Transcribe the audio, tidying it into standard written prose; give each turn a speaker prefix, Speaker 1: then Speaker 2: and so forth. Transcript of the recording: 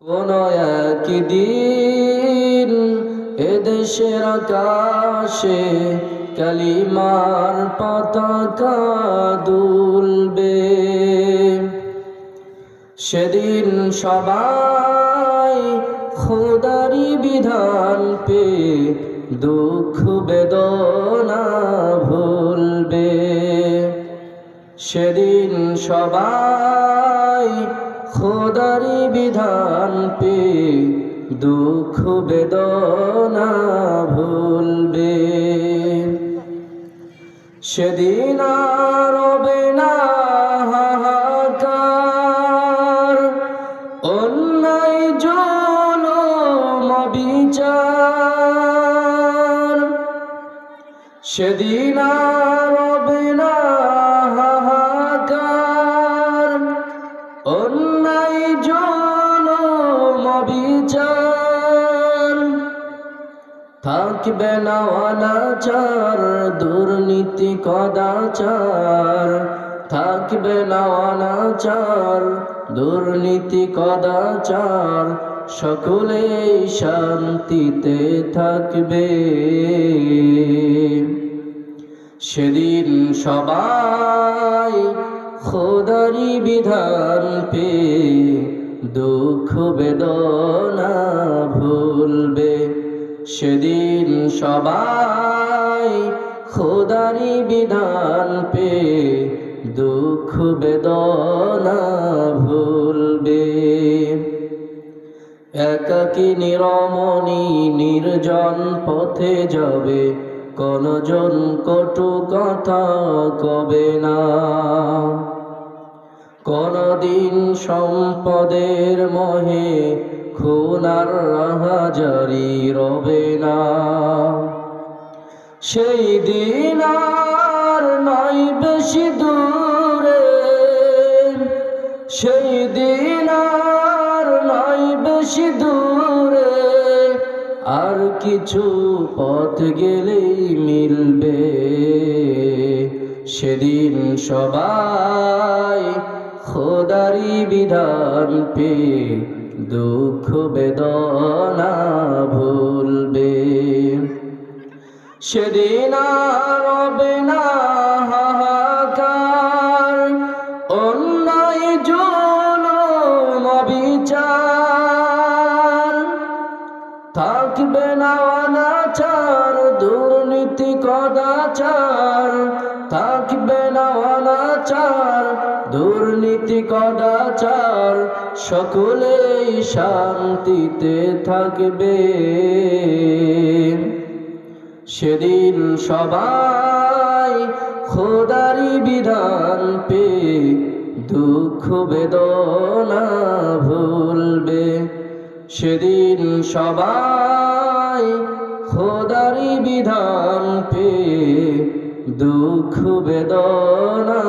Speaker 1: কোনো একদিন এদেশের আকাশে কালিমার পতাকা দুলবে। সেদিন সবাই খোদারি বিধান পেয়ে দুঃখ বেদনা ভুলবে। সেদিন সবাই খোদারি বিধান পেয়ে দুঃখ বেদনা ভুলবে। সেদিন আর রবে না হাহাকার, অন্যায় জুলুম বিচার। সেদিন আর রবে না হাহাকার, অন্যায় জুলুম বিচার। থাকবে না অনাচার, দুর্নীতি কদাচার। থাকবে না অনাচার, দুর্নীতি কদাচার। সকলেই শান্তিতে থাকবে। সেদিন সবাই খোদারি বিধান পেয়ে দুঃখ বেদনা ভুলবে। সেদিন সবাই খোদারি বিধান পেয়ে দুঃখ বেদনা ভুলবে। একাকী নিরমণী নির্জন পথে যাবে, কোনজন কটু কথা কবে না। কোনদিন সম্পদের মোহে খুন আর রাহাজারি রবে না। সেই দিন আর নয় বেশি দূরে, সেই দিন আর নয় বেশি দূরে। আর কিছু পথ গেলেই মিলবে। সেদিন সবাই খোদারি বিধান পেয়ে দুঃখ বেদনা ভুলবে। সেদিন আর রবে না হাহাকার, অন্যায় জুলুম বিচার। থাকবে না অনাচার, দুর্নীতি কদাচার। থাকবে না অনাচার, দুর্নীতি কদাচার। সকলেই শান্তিতে থাকবে। সেদিন সবাই খোদারি বিধান পেয়ে দুঃখ বেদনা ভুলবে। সেদিন সবাই খোদারি বিধান পেয়ে দুঃখ বেদনা